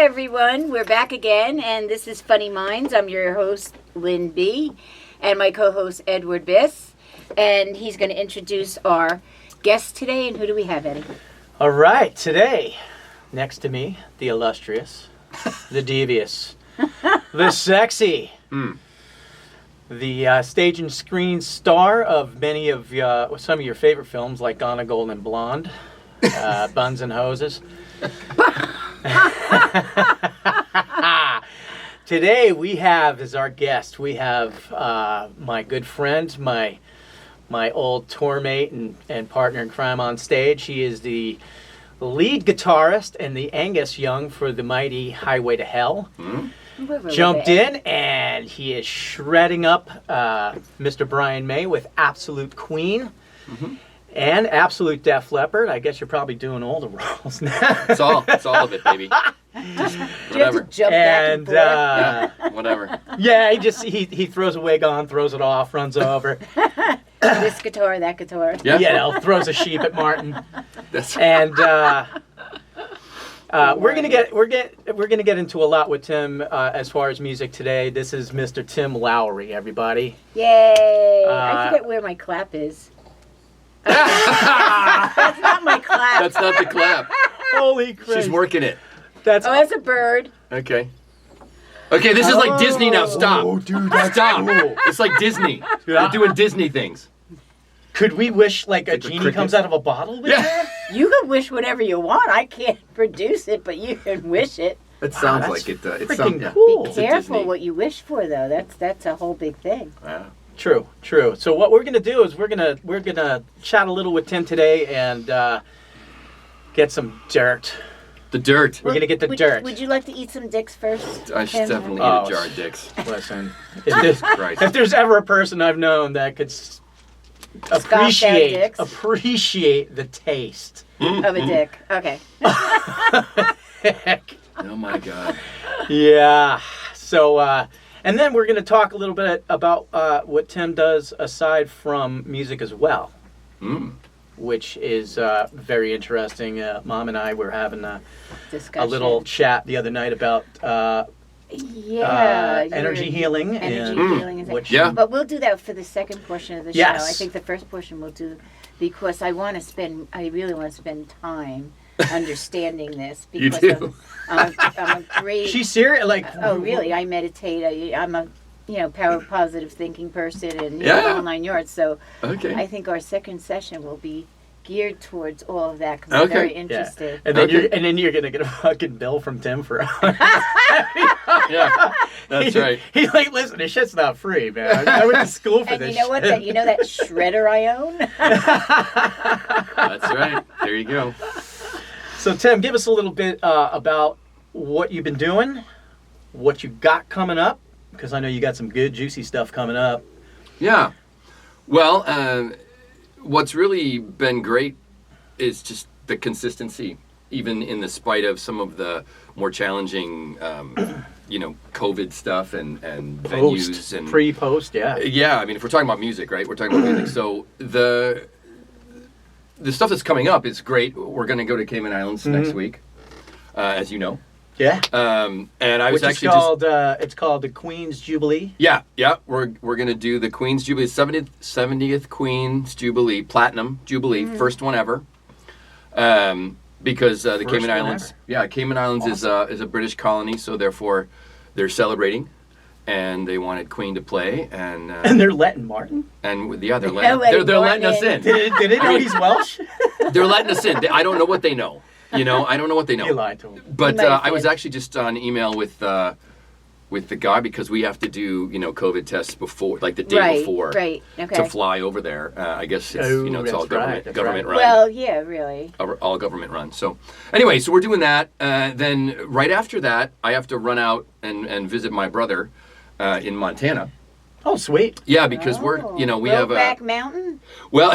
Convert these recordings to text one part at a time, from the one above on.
everyone. We're back again, and this is Funny Minds. I'm your host, Lynn B., and my co-host, Edward Biss. And he's going to introduce our guest today. And who do we have, Eddie? All right, today, next to me, the illustrious, the devious, the sexy, the stage and screen star of many of some of your favorite films, like Gone a Golden Blonde, Buns and Hoses. Today we have as our guest, we have my good friend, my old tour mate and partner in crime on stage. He is the lead guitarist and the Angus Young for the mighty Highway to Hell. Jumped in and he is shredding up Mr. Brian May with Absolute Queen. And Absolute Def Leppard. I guess you're probably doing all the roles now. It's all of it, baby. Just Do you have to jump back and forth? yeah, whatever. Yeah, he throws a wig on, throws it off, runs over. This guitar, that guitar. Yeah. You know, throws a sheep at Martin. That's And we're gonna get into a lot with Tim as far as music today. This is Mr. Tim Lowry, everybody. Yay! I forget where my clap is. That's not my clap. That's not the clap. Holy crap! She's working it. That's that's a bird. Okay. Okay, this is like Disney now. Stop. Oh, dude, that's Stop. cool. It's like Disney. We're doing Disney things. Could we wish like a Like the genie crickets? comes out of a bottle with that? You can wish whatever you want. I can't produce it, but you can wish it. It sounds that's like it. It's freaking something. cool. Be It's a careful Disney. what you wish for, though. That's a whole big thing. Wow. True. So what we're gonna do is we're gonna chat a little with Tim today and get some dirt. The dirt. We're gonna get the dirt. Would you like to eat some dicks first? I should Tim? definitely eat Oh, a jar of dicks. Listen, if Christ. there's ever a person I've known that could dicks. appreciate the taste Of a dick. Okay. Heck. Oh my God. Yeah. So, and then we're going to talk a little bit about what Tim does aside from music as well, which is very interesting. Mom and I were having a Discussion. little chat the other night about energy healing. Energy and healing. Is which, Yeah. But we'll do that for the second portion of the Yes. show. I think the first portion we'll do because I really want to spend time understanding this. You Because do. I'm a great... She's serious. Like, Oh, really? I meditate. I'm a, power positive thinking person and Yeah. the whole 9 yards. So Okay. I think our second session will be geared towards all of that because I'm Okay. very Yeah. interested. And then Okay. you're gonna get a fucking bill from Tim for. Yeah. That's right. He's like, listen, this shit's not free, man. I went to school for And this. you know what? shit. That shredder I own. That's right. There you go. So Tim, give us a little bit about what you've been doing, what you got coming up, because I know you got some good juicy stuff coming up. Yeah. Well, what's really been great is just the consistency, even in the spite of some of the more challenging, COVID stuff and venues and Pre-post, yeah. Yeah, I mean, if we're talking about music, right? We're talking about music. So the stuff that's coming up is great. We're going to go to Cayman Islands next week, as you know. Yeah. And I was Which actually is called, it's called the Queen's Jubilee. Yeah. We're going to do the Queen's Jubilee, 70th Queen's Jubilee, Platinum Jubilee, first one ever. Because the First Cayman one Islands, ever. yeah, Cayman Islands is a British colony, so therefore they're celebrating, and they wanted Queen to play, and they're letting Martin. they're letting letting us in. Did it know he's Welsh? They're letting us in. I don't know what they know. I don't know what they know. You lied to him. But You might have I was did. actually just on email with the guy because we have to do COVID tests before, like the day before, Right. Okay. to fly over there. I guess it's Oh, it's all that's right, that's government right. run. Well, yeah, really. All government run. So anyway, so we're doing that. Then right after that, I have to run out and visit my brother in Montana. Oh, sweet. Yeah, because we have a Brokeback Mountain. well.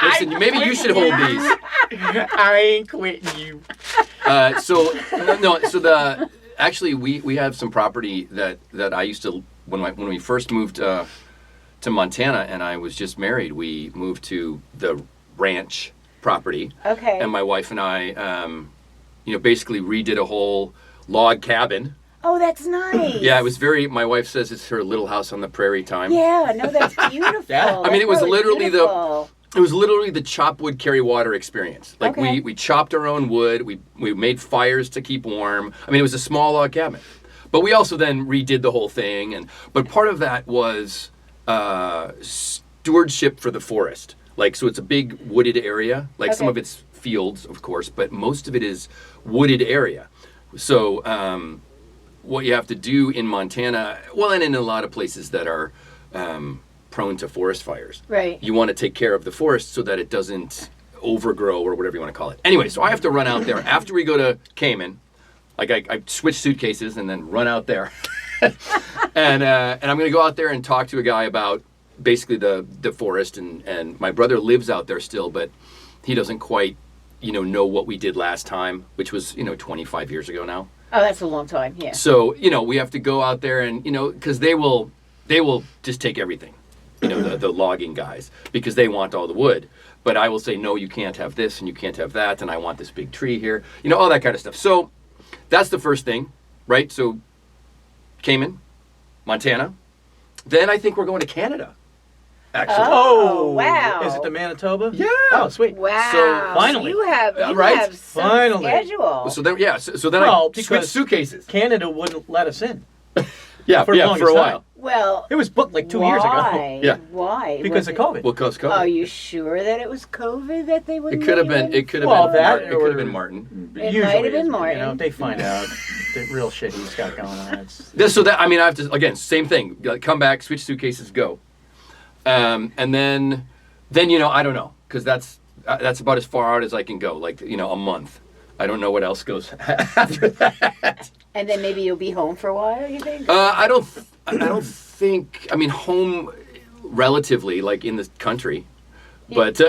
Listen, maybe you should hold these. I ain't quitting you. So actually we have some property that I used to when we first moved to Montana and I was just married. We moved to the ranch property. Okay. And my wife and I basically redid a whole log cabin. Oh, that's nice. Yeah, it was my wife says it's her little house on the prairie time. Yeah, no, that's beautiful. Yeah. I mean, it was That's really literally beautiful. It was literally the chop wood, carry water experience. Like Okay. we chopped our own wood. We made fires to keep warm. I mean, it was a small log cabin. But we also then redid the whole thing. But part of that was stewardship for the forest. Like, so it's a big wooded area. Like some Okay. of it's fields, of course, but most of it is wooded area. So what you have to do in Montana, well, and in a lot of places that are prone to forest fires. Right. You want to take care of the forest so that it doesn't overgrow or whatever you want to call it. Anyway, so I have to run out there after we go to Cayman. Like I switch suitcases and then run out there, and I'm going to go out there and talk to a guy about basically the forest. And my brother lives out there still, but he doesn't quite know what we did last time, which was 25 years ago now. Oh, that's a long time. Yeah. So we have to go out there and because they will just take everything. The logging guys, because they want all the wood. But I will say, no, you can't have this and you can't have that, and I want this big tree here. All that kind of stuff. So that's the first thing, right? So Cayman, Montana. Then I think we're going to Canada, actually. Oh, wow. Is it the Manitoba? Yeah. Oh, sweet. Wow. So, finally. You have Right? some Finally. schedule. So then, so then Well, I switched because- suitcases. Canada wouldn't let us in. Yeah, for the for a longest while. Well, It was booked like 2 years ago. why? Yeah. Why? Because Was of it- COVID. Well, because COVID. Are you sure that it was COVID that they wouldn't? It could have let you been. in? It could have Well, been. that Martin. It could have or- been Martin. It Usually might have been is, Martin. They find out the real shit he's got going on. It's, So that I have to again same thing. Like, come back, switch suitcases, go, and then I don't know because that's about as far out as I can go. Like a month. I don't know what else goes after that. And then maybe you'll be home for a while. You think? I don't think. I mean, home relatively, like in the country, but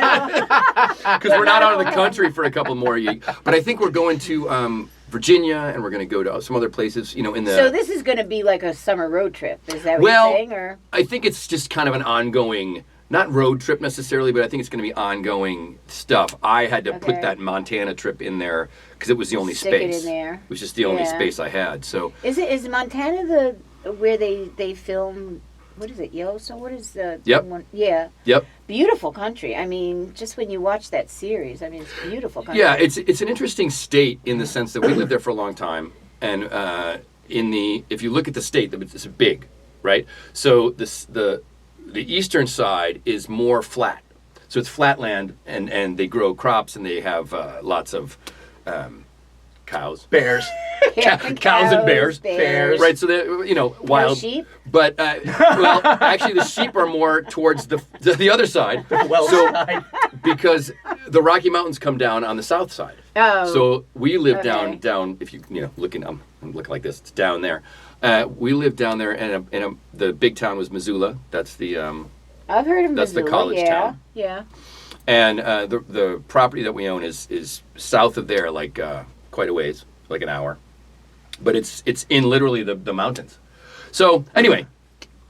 because we're not out of the country for a couple more years. But I think we're going to Virginia, and we're going to go to some other places. In the. So this is going to be like a summer road trip. Is that what Well, you're saying? Or I think it's just kind of an ongoing. Not road trip necessarily, but I think it's going to be ongoing stuff. I had to Okay. put that Montana trip in there because it was the only Stick it space. in there. It was just the only Yeah. space I had. So is Montana where they film? What is it? Yellowstone? What is the Yep. one? Yeah. Yep. Beautiful country. I mean, just when you watch that series, I mean, it's beautiful country. Yeah, it's an interesting state in the sense that we lived there for a long time, and if you look at the state, it's big, right? So the eastern side is more flat, so it's flat land, and they grow crops, and they have lots of cows, bears. Yeah, cows and bears. Bears. right? So they're wild sheep? but well, actually, the sheep are more towards the other side. Well, So- side. Because the Rocky Mountains come down on the south side. Oh. So we live Okay. down. If you looking, I'm looking like this. It's down there. We lived down there, and the big town was Missoula. That's the I've heard of that's the Missoula, college yeah. town. Yeah. and the property that we own is south of there, like quite a ways, like an hour. But it's in literally the mountains. So anyway,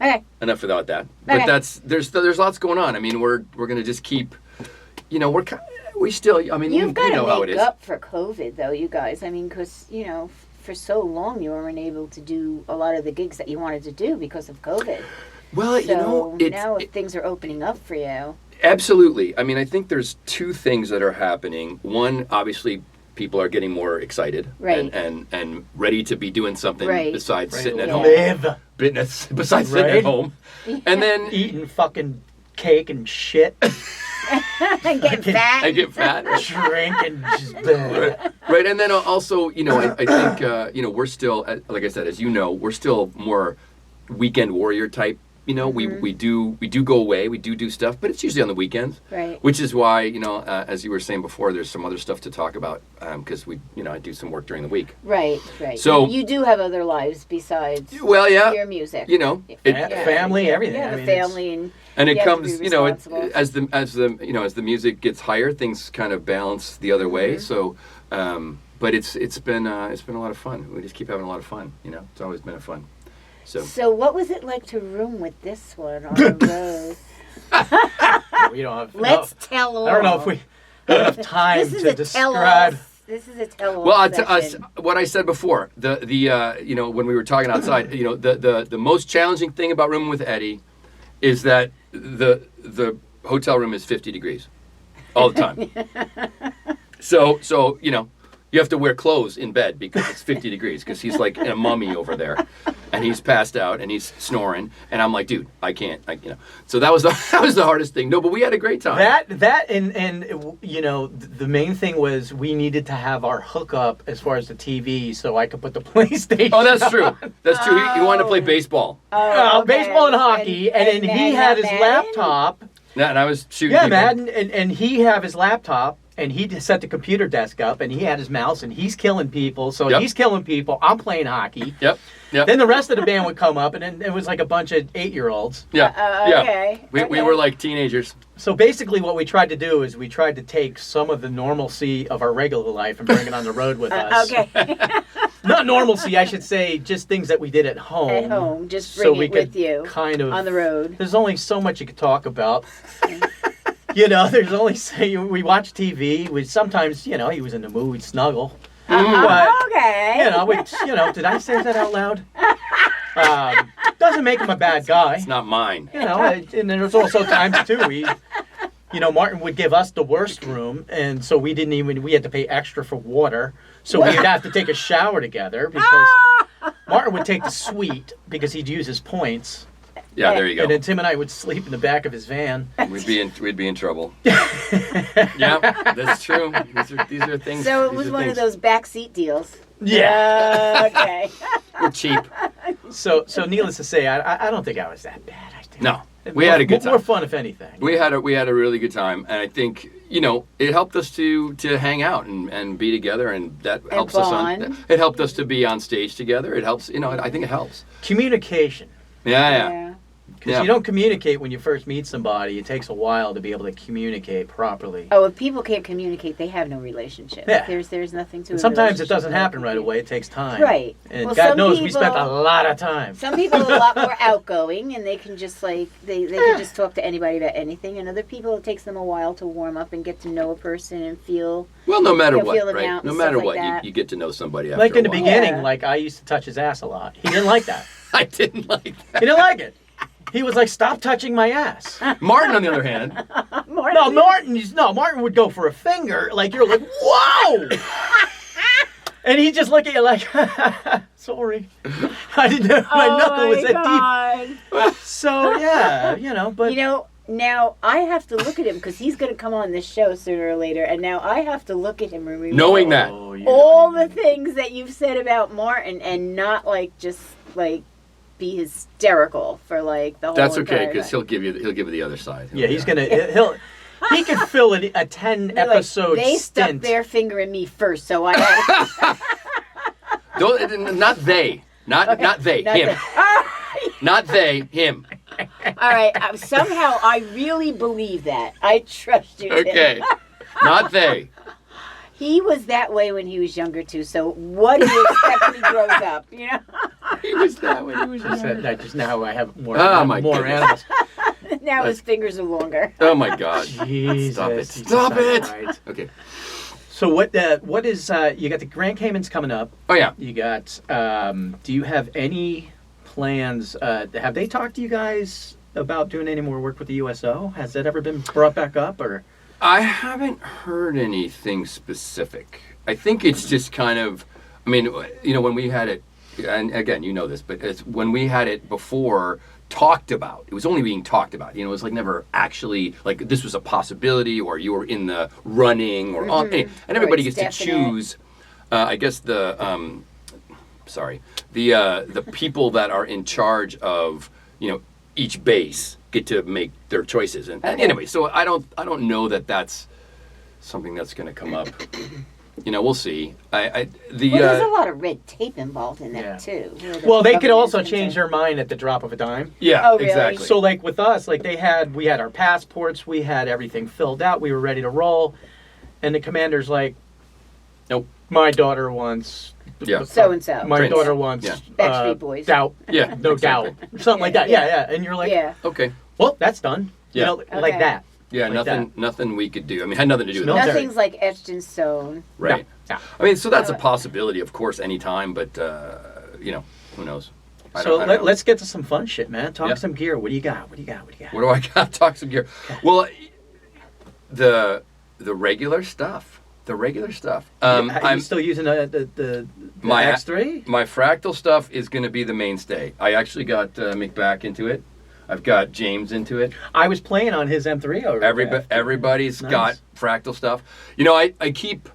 Okay. enough about that. But Okay. there's lots going on. I mean, we're gonna just keep. We still. I mean, You've got you know to how it make is. up for COVID, though, you guys. I mean, because, for so long you weren't able to do a lot of the gigs that you wanted to do because of COVID. Well, So now things are opening up for you. Absolutely. I mean, I think there's two things that are happening. One, obviously, people are getting more excited Right. and ready to be doing something Right. besides Ready sitting to at home. live. Besides sitting at Right. home. And then Eating fucking cake and shit. And get fat. I get fat. Drink and just. Right. And then also, I think, we're still, like I said, as you know, we're still more weekend warrior type. Mm-hmm. We do go away, we do stuff, but it's usually on the weekends. Right. Which is why, as you were saying before, there's some other stuff to talk about because I do some work during the week. Right. So- you do have other lives besides Well, yeah, your music. Family, everything. Yeah, I the mean, it's- family and and it you have to comes, be responsible. as the music gets higher, things kind of balance the other way. So, but it's been a lot of fun. We just keep having a lot of fun. It's always been a fun. So what was it like to room with this one on the road? We don't have. Let's tell all. I don't know if we have enough time This is to a describe. tell-all This is a tell-all Well, session. what I said before, you know, when we were talking outside, you know, the most challenging thing about rooming with Eddie is that the hotel room is 50 degrees all the time. So you know, you have to wear clothes in bed because it's 50 degrees because he's like a mummy over there, and he's passed out and he's snoring, and I'm like, dude, I can't, you know. So that was the hardest thing. No, but we had a great time. That and you know, the main thing was we needed to have our hookup as far as the TV, so I could put the PlayStation. Oh, that's true. on. That's true. He wanted to play baseball. Okay. Baseball and hockey, and then he had his Madden? laptop. Yeah, and I was shooting. Yeah, people. Madden, and he have his laptop, and he set the computer desk up, and he had his mouse, and he's killing people. So Yep. he's killing people. I'm playing hockey. Yep. Then the rest of the band would come up, and then it was like a bunch of 8-year-olds. Yeah. Yeah. Okay. We were like teenagers. So basically, what we tried to do is we tried to take some of the normalcy of our regular life and bring it on the road with us. Okay. Not normalcy, I should say, just things that we did at home. At home, just So bring we it with could you kind of on the road. There's only so much you could talk about. You know, there's only we watch TV. We sometimes, you know, he was in the mood, we'd snuggle. But, Okay. you know, did I say that out loud? Doesn't make him a bad guy. It's not mine. You know, and there's also times too you know, Martin would give us the worst room, and so we had to pay extra for water, so we'd have to take a shower together because Martin would take the suite because he'd use his points, Yeah, there you and then go. Tim and I would sleep in the back of his van. We'd be in trouble. Yeah, that's true. These are things. So it these was are one of things. those backseat deals. Yeah. Okay. We're cheap. So needless to say, I don't think I was that bad. I think No, we had a good time. More fun, if anything. We had a really good time, and I think, you know, it helped us to hang out and be together, and that helps us bond. it helped us to be on stage together. It helps, you know. I think it helps. Communication. Yeah. Because Yeah. you don't communicate when you first meet somebody. It takes a while to be able to communicate properly. Oh, if people can't communicate, they have no relationship. Yeah. There's nothing to And a sometimes it relationship doesn't without happen right away. It takes time. Right. And Well, God some knows we spent a people- lot of time. Some people are a lot more outgoing, and they can just they can just talk to anybody about anything. And other people, it takes them a while to warm up and get to know a person and feel. Well, no matter You'll feel what, them right? out No and matter stuff like what, that. you get to know somebody after Like in a the while. beginning, Yeah. like I used to touch his ass a lot. He didn't like that. I didn't like that. He didn't like it. He was like, "Stop touching my ass." Martin, on the other hand, No, Martin would go for a finger. Like you're like, "Whoa!" And he'd just look at you like, "Sorry, I didn't know my knuckle was that deep." So yeah, you know, but You know, now I have to look at him because he's going to come on this show sooner or later, and now I have to look at him and remember knowing that. Oh, yeah. all the things that you've said about Martin, and not just be hysterical for the whole. That's okay entire because time. he'll give you the other side. Yeah, he's gonna. He could fill a 10 They're like, episode they stuck stint. their finger in me first, so I had. Not they, not they, Not him, that- not they, him. All right. Somehow I really believe that. I trust you. Tim. Okay, not they. He was that way when he was younger too. So what do you expect when he grows up? You know. He was that when he was Just younger. that just now I have more, Oh, my more goodness. animals. Now his fingers are longer. Oh my God! Jesus, Stop it! Jesus, Stop it! right. Okay. So what is you got the Grand Caymans coming up? Oh yeah. You got do you have any plans? Have they talked to you guys about doing any more work with the USO? Has that ever been brought back up or? I haven't heard anything specific. I think it's just kind of, I mean, you know, when we had it, and again, you know this, but it's when we had it before talked about, it was only being talked about. You know, it was like never actually, like this was a possibility or you were in the running or on, and everybody Or it's gets to definite. choose, I guess the people that are in charge of, you know, each base get to make their choices. And Okay. anyway, so I don't know that that's something that's going to come up. You know, we'll see. There's a lot of red tape involved in that Yeah. too. Well, they could also change their mind at the drop of a dime. Yeah, Oh, really? exactly. So like with us, like we had our passports, we had everything filled out, we were ready to roll, and the commander's like, Nope. My daughter wants. Yeah. So and so. My Prince. daughter wants. Yeah. Backstreet Boys. Doubt. Yeah, No exactly. doubt. Something like that. Yeah. And you're like, Yeah. Okay. well, that's done. Yeah. You know, like Okay. that. Yeah, Like nothing we could do. I mean, had nothing to do with Military. that. Nothing's like etched in stone. Right. Yeah. I mean, so that's a possibility, of course, anytime, but, you know, who knows? So let's get to some fun shit, man. Talk Yeah. some gear. What do you got? What do do I got? Talk some gear. Well, the regular stuff. The regular stuff. I'm still using the my X3? My fractal stuff is going to be the mainstay. I actually got Mick back into it. I've got James into it. I was playing on his M3 over Everybody's Nice. got fractal stuff. You know, I keep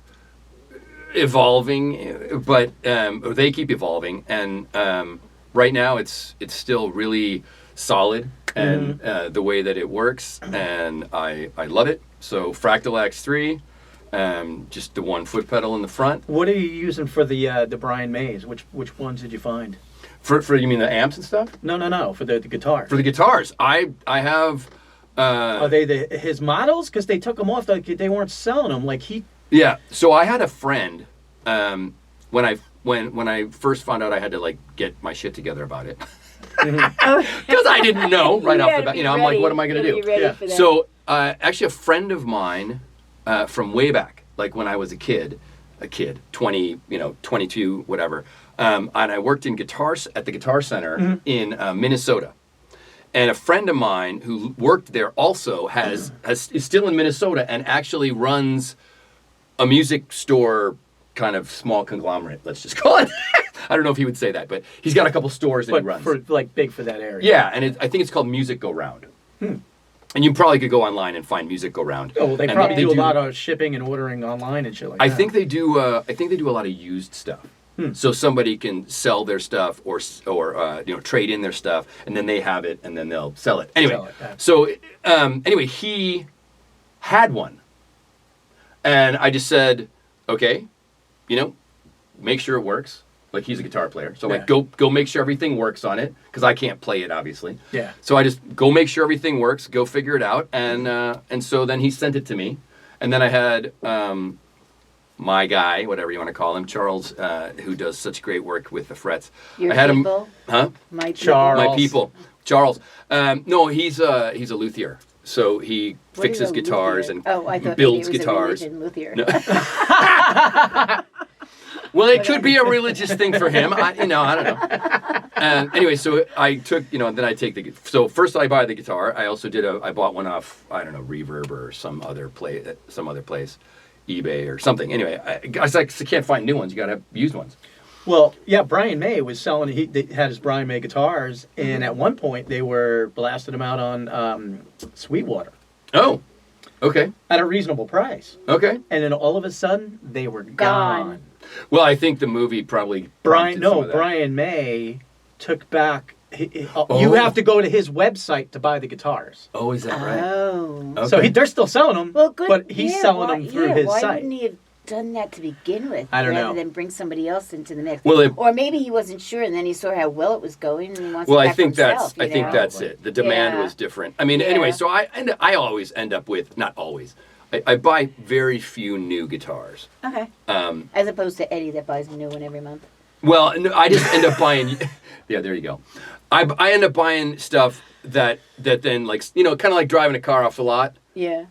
evolving, but or they keep evolving, and right now it's still really solid, and the way that it works, and I love it. So Fractal X3. Just the one foot pedal in the front. What are you using for the Brian Mays? Which ones did you find? For you mean the amps and stuff? No. For the guitar. For the guitars, I have. Are they his models? Because they took them off. They weren't selling them. Like he. Yeah. So I had a friend. When I first found out I had to like get my shit together about it. Because I didn't know right off the bat. You know, I'm like, what am I going to do? Yeah. So actually, a friend of mine. From way back, like when I was a kid, 20, 22, whatever. And I worked in at the Guitar Center in Minnesota. And a friend of mine who worked there also is still in Minnesota and actually runs a music store, kind of small conglomerate, let's just call it. I don't know if he would say that, but he's got a couple stores that he runs. Big for that area. Yeah, and I think it's called Music Go Round. And you probably could go online and find Music Go Round. Oh, well, they probably do a lot of shipping and ordering online and shit like that. I think they do. I think they do a lot of used stuff. So somebody can sell their stuff or trade in their stuff, and then they have it, and then they'll sell it. Anyway, so anyway, he had one, and I just said, okay, make sure it works. Like, he's a guitar player. So, like, go make sure everything works on it, because I can't play it, obviously. Yeah. So I just go make sure everything works, go figure it out, and so then he sent it to me. And then I had my guy, whatever you want to call him, Charles, who does such great work with the frets. Your I had people? Huh? My Charles. My people. Charles. No, he's a luthier. So he fixes guitars and builds guitars. Luthier. No. Well, it could be a religious thing for him. I don't know. Anyway, so I took, then I take so first I buy the guitar. I also I bought one off, I don't know, Reverb or some other place, eBay or something. Anyway, I can't find new ones. You got to have used ones. Well, yeah, Brian May was selling, he had his Brian May guitars, and at one point they were blasting them out on Sweetwater. Oh, okay. At a reasonable price. Okay. And then all of a sudden, they were gone. Well, I think the movie probably prompted some of that. Brian May took back. You have to go to his website to buy the guitars. Oh, is that right? Oh. Okay. So they're still selling them, Well, good. but he's selling them through his why site. wouldn't he have done that to begin with? I don't know. Rather than bring somebody else into the mix. Well, or maybe he wasn't sure, and then he saw how well it was going, and he wants Well, it I back think for himself, I think that's it. The demand was different. I mean, anyway, so I always end up with, not always, I buy very few new guitars. Okay. As opposed to Eddie that buys a new one every month. Well, no, I just end up buying. Yeah, there you go. I end up buying stuff that then, like, kind of like driving a car off the lot. Yeah.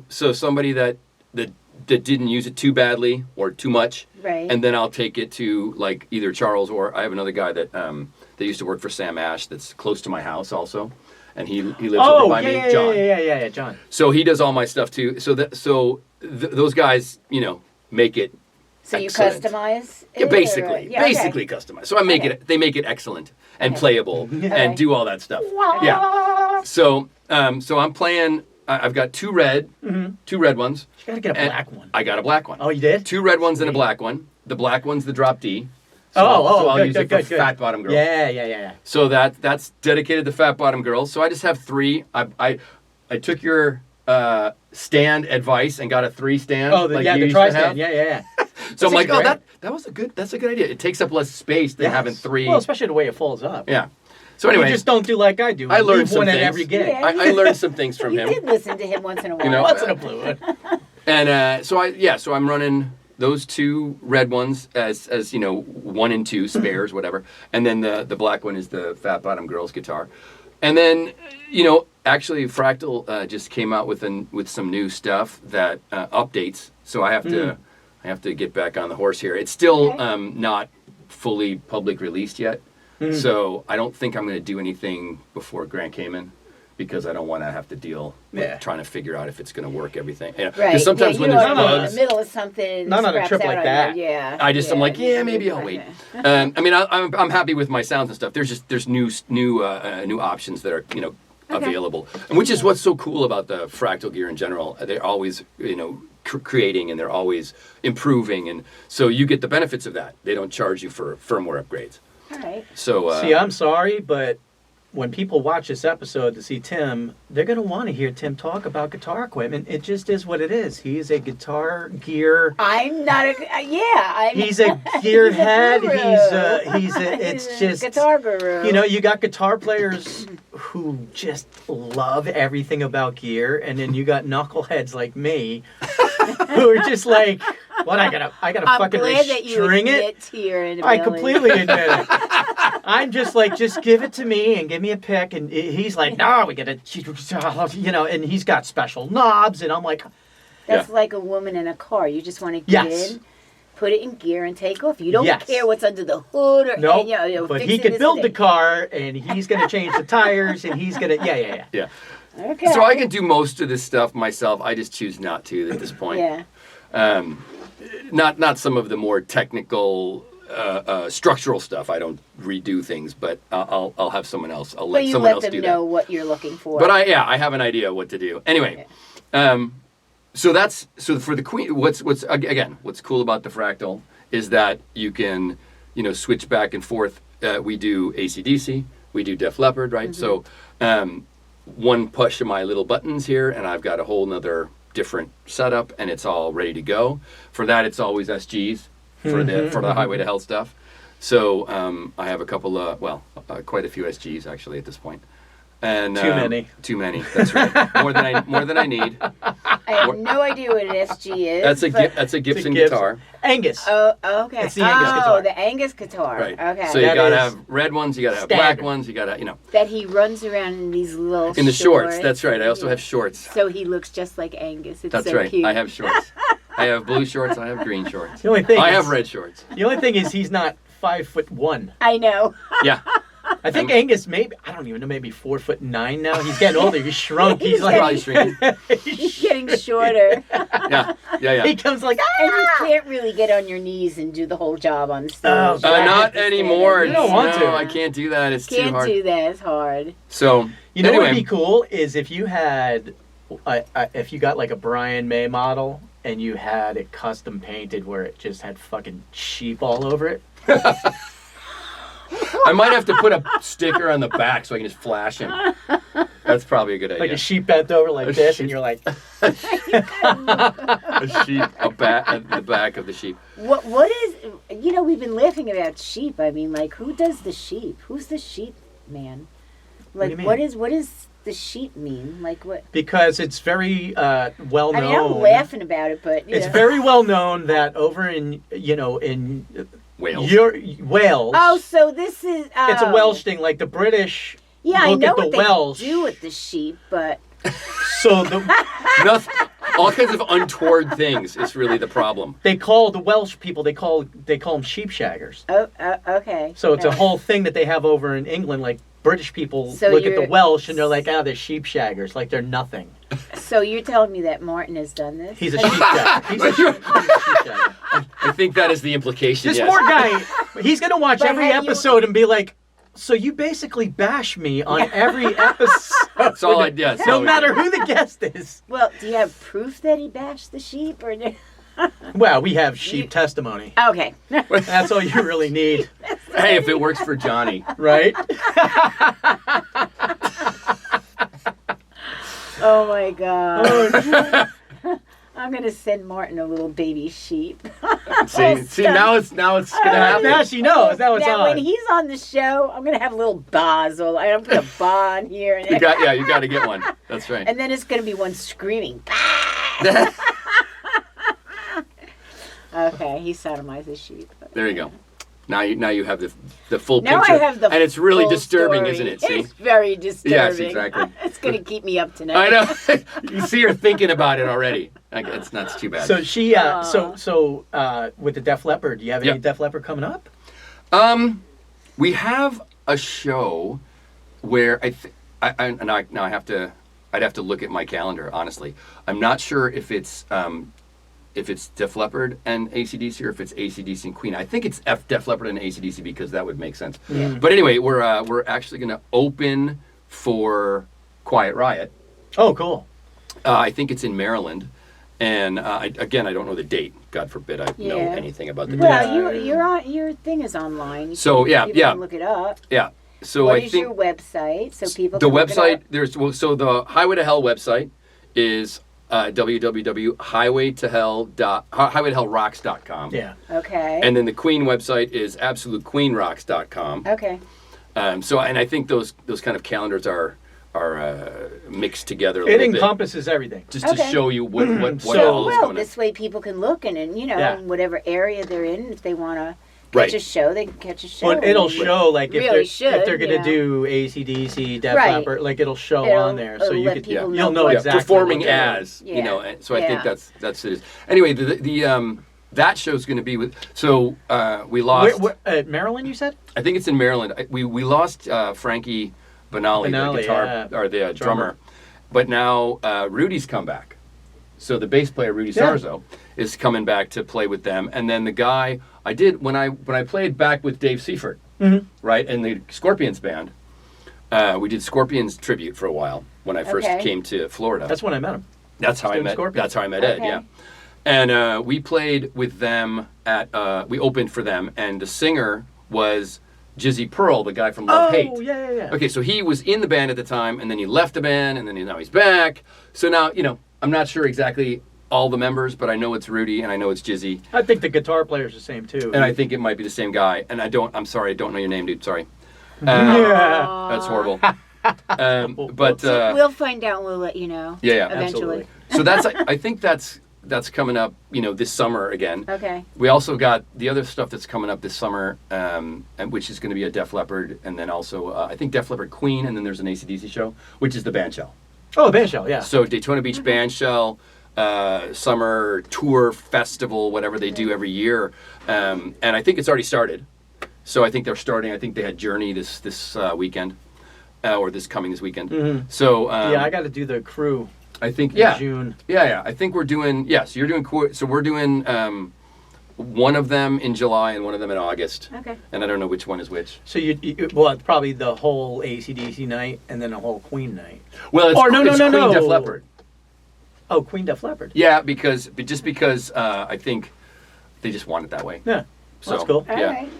So somebody that didn't use it too badly or too much. Right. And then I'll take it to, like, either Charles, or I have another guy that used to work for Sam Ash that's close to my house also. And he lives over by me, John. Yeah, John. So he does all my stuff too. So those guys, make it. So you excellent. Customize? Yeah, basically customize. So they make it excellent and playable and do all that stuff. Yeah. So I'm playing. I've got two red ones. You gotta get a black one. I got a black one. Oh, you did? Two red ones and a black one. The black one's the drop D. So I'll use it for Fat Bottom Girls. Yeah. So that's dedicated to Fat Bottom Girls. So I just have three. I took your stand advice and got a 3 stand. Oh, the tri-stand. Yeah. So I'm like, that's a good idea. It takes up less space than having 3. Well, especially the way it folds up. Yeah. So anyway, you just don't do like I do. I learned some one things. at every gig. Yeah. I learned some things from him. You did listen to him once in a while. Once in a blue one. And so I'm running those 2 red ones as 1 and 2 spares, whatever, and then the black one is the Fat Bottom Girls guitar, and then actually Fractal just came out with some new stuff that updates, so I have I have to get back on the horse here. It's still Okay. not fully public released yet, so I don't think I'm going to do anything before Grand Cayman because I don't want to have to deal with trying to figure out if it's going to work everything. You know, 'cause Right. sometimes yeah, when you there's don't wanna be in bugs, the middle of something. Not on a scraps trip out like on that. you. Yeah. I'm like, you maybe don't I'll do wait. that. I mean, I'm happy with my sounds and stuff. There's new options that are available, and which is what's so cool about the Fractal gear in general. They're always creating and they're always improving, and so you get the benefits of that. They don't charge you for firmware upgrades. All right. So See, I'm sorry, but when people watch this episode to see Tim, they're going to want to hear Tim talk about guitar equipment. It just is what it is. He's a guitar gear. I'm not a. He's a gearhead. guru. He's a. It's He's a just guitar guru. You got guitar players who just love everything about gear, and then you got knuckleheads like me who are just like, what? I gotta I'm fucking glad that you restring it. admit to your I inability. completely admit it. I'm just like, just give it to me and give me a pick. And he's like, no, we gotta, and he's got special knobs. And I'm like, That's like a woman in a car. You just want to get Yes. in, put it in gear, and take off. You don't Yes. care what's under the hood or nope. But fixing he could this build the and car, and he's gonna change the tires, and he's gonna, yeah. yeah. that. Okay. So I can do most of this stuff myself. I just choose not to at this point. Yeah. Not some of the more technical structural stuff. I don't redo things, but I'll have someone else. I'll But let you someone let else them do know that. what you're looking for. But I have an idea what to do. Anyway, so for the Queen, what's cool about the Fractal is that you can switch back and forth. We do AC/DC, we do Def Leppard, right? Mm-hmm. So one push of my little buttons here, and I've got a whole nother different setup, and it's all ready to go. For that, it's always SGs for the Highway to Hell stuff. So I have a couple of quite a few SGs actually at this point. And Too many. Too many. That's right. more than I need. I have no idea what an SG is. That's a but- Gibson Gibbs. guitar. Angus. Oh, okay. It's the Angus guitar. the Angus guitar. Right. Okay. So you That gotta is have red ones. You gotta have black standard. ones. You gotta that he runs around in these little in the shorts. That's right. I also have shorts. So he looks just like Angus. It's That's so right. cute. I have shorts. I have blue shorts. I have green shorts. The only thing I is- have red shorts. The only thing is he's not 5'1". I know. Yeah. I think Angus maybe, I don't even know, maybe 4'9" now. He's getting older. He's shrunk. He's like, Probably shrinking. He's getting shorter. Yeah. he comes like, And you can't really get on your knees and do the whole job on stage. Oh, You God. have Not to stand anymore. up. You don't want no, to. I can't do that. It's too Can't hard. do that. It's hard. So You know anyway, what would be cool is if you had, if you got like a Brian May model and you had it custom painted where it just had fucking sheep all over it. I might have to put a sticker on the back so I can just flash him. That's probably a good Like idea. a sheep bent over like this, and you're like, A sheep, the back of the sheep. What is, we've been laughing about sheep. I mean, like, who does the sheep? Who's the sheep man? Like, do you what mean? is the sheep mean? Like, what? because it's very well known. I mean, I'm laughing about it, but, It's very well known that over in Whales. Wales. Oh, so this is... It's a Welsh thing. Like the British Yeah, I look know at the what they Welsh. do with the sheep, but... So the, All kinds of untoward things is really the problem. they call the Welsh people, they call them sheep shaggers. Oh, okay. So it's a whole thing that they have over in England. Like British people So look at the you're- Welsh and they're like, they're sheep shaggers. Like they're nothing. So you're telling me that Martin has done this? He's a sheep shagger. He's a sheep shagger. I think that is the implication. This yes. poor guy, he's going to watch But every have you- episode and be like, so you basically bash me on every episode. That's all I did. No matter who the guest is. Well, do you have proof that he bashed the sheep, or... Well, we have sheep testimony. Okay. That's all you really need, Hey, if it works for Johnny. right? Oh, my God. I'm going to send Martin a little baby sheep. See, now it's gonna happen. Now she knows. Now it's Now, on. when he's on the show, I'm going to have a little bars. I'm going to put a bar on here. And, You got to get one. That's right. and then it's going to be one screaming. Okay, he sodomizes sheep. There you go. Now you have the full Now picture. I have the and it's really full disturbing, story. isn't it? See? It's very disturbing. Yes, exactly. It's going to keep me up tonight. I know. You see her thinking about it already. It's not too bad. So she, with the Def Leppard, do you have any Yep. Def Leppard coming up? We have a show where I'd have to look at my calendar, honestly. I'm not sure if it's Def Leppard and AC/DC or if it's AC/DC and Queen. I think it's Def Leppard and AC/DC because that would make sense. Yeah. But anyway, we're actually going to open for Quiet Riot. Oh, cool. I think it's in Maryland. And I don't know the date. God forbid I know anything about the date. Well, your thing is online. So you can look it up. Yeah. So What I is think your website so people the can look it website up? so the Highway to Hell website is www.highwaytohellrocks.com. Yeah. Okay. And then the Queen website is absolutequeenrocks.com. Okay. So I think those kind of calendars are mixed together a It little bit. encompasses everything. Just to show you what all is Well, going on. this way people can look and in whatever area they're in, if they want to Right. catch a show, they can catch a show. Well, it'll show like if Really they're going to yeah. do AC/DC, Def Right. Leppard, like it'll show It'll- on there, so it'll you let could people you'll know what- exactly performing what they're doing. as Yeah. and so I Yeah. think that's it. Anyway, the that show's going to be with. So we lost. Maryland, you said? I think it's in Maryland. We lost Frankie Benali, the Benali, guitar yeah. or the drummer, but now Rudy's come back. So the bass player Rudy Sarzo is coming back to play with them, and then the guy I did when I played back with Dave Seifert, right, and the Scorpions band. We did Scorpions tribute for a while when I first came to Florida. That's when I met him. That's how I met. Scorpions. That's how I met Ed. Okay. Yeah, and we played with them at. We opened for them, and the singer was Jizzy Pearl, the guy from Love Hate. Oh, yeah. Okay, so he was in the band at the time, and then he left the band, and then now he's back. So now I'm not sure exactly all the members, but I know it's Rudy and I know it's Jizzy, I think the guitar player's the same too. and I think it might be the same guy. And I'm sorry, I don't know your name, dude. Sorry. Yeah. That's horrible. But we'll find out and we'll let you know. Yeah, Eventually. so that's I think that's coming up, this summer again. Okay. We also got the other stuff that's coming up this summer, and which is going to be a Def Leppard, and then also I think Def Leppard Queen, and then there's an AC/DC show, which is the band shell. Oh, band shell, yeah. So Daytona Beach Band Shell, summer tour festival, whatever they do every year, and I think it's already started. So I think they're starting. I think they had Journey this weekend, or this weekend. Mhm. So I got to do the crew. I think in June. Yeah. I think we're doing. Yes, you're doing. So we're doing one of them in July and one of them in August. Okay. And I don't know which one is which. So it's probably the whole AC/DC night and then a whole Queen night. Well, it's, it's Queen Def Leppard. Oh, Queen Def Leppard. Yeah, because I think they just want it that way. Yeah. So That's cool. All yeah. right.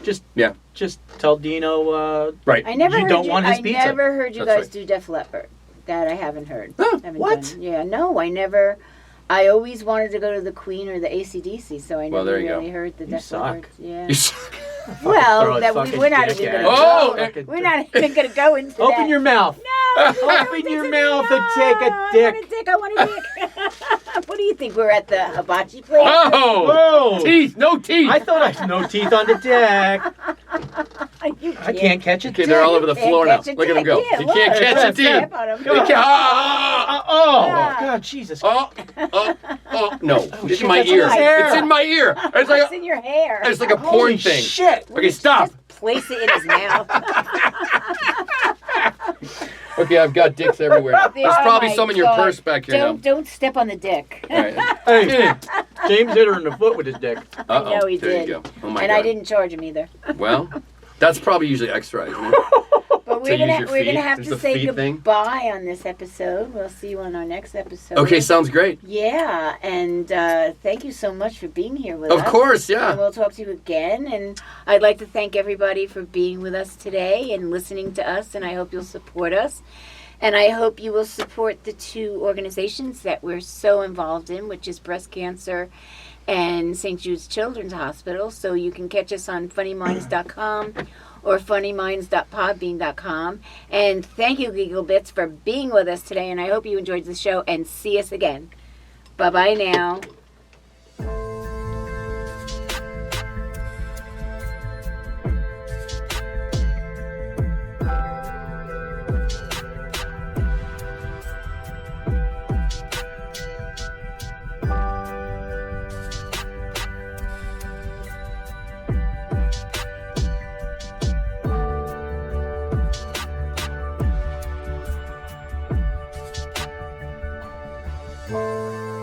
Just tell Dino. Right. I never You heard don't want his pizza. I never heard you That's guys right. do Def Leppard. That I haven't heard. Huh, Haven't what? done. Yeah, no, I never. I always wanted to go to the Queen or the AC/DC, so I Well, never there you really go. heard the You Def suck. Leppard. Yeah. You suck. Well, Throw a that fucking we're not dick even at gonna it. Oh, go. We're not even gonna go into that. Open your mouth. No, Open your mouth and take a I dick. want a dick. I want a dick. What do you think? We're at the hibachi place? Oh! Whoa! Teeth! No teeth! I thought I had no teeth on the deck. You I can't catch a Okay, dick. they're all over the Can't floor now. catch a Look at them dick. go. Yeah, You look. can't catch a Step teeth. Step on 'em. You can't. Oh, Yeah. God, Jesus. Oh, no. It's shit, in my that's in ear. his hair. It's in my ear. It's like It's in your hair. it's like a Holy porn thing. shit. Okay, stop. Just place it in his mouth. Okay, I've got dicks everywhere. There's Oh probably my some in your God. purse back here Don't step on the dick. now. All right. Hey, James hit her in the foot with his dick. Uh-oh. I know he there did. you go. Oh my And God. I didn't charge him either. Well, that's probably usually extra, isn't it? But To use your we're feet. gonna have There's to the say feet thing. goodbye on this episode. We'll see you on our next episode. Okay, sounds great. Yeah, and thank you so much for being here with us. Of course, And yeah. we'll talk to you again. And I'd like to thank everybody for being with us today and listening to us. And I hope you'll support us. And I hope you will support the two organizations that we're so involved in, which is breast cancer and St. Jude's Children's Hospital. So you can catch us on funnyminds.com or funnyminds.podbean.com. And thank you, Gigglebits, for being with us today. And I hope you enjoyed the show and see us again. Bye-bye now. you.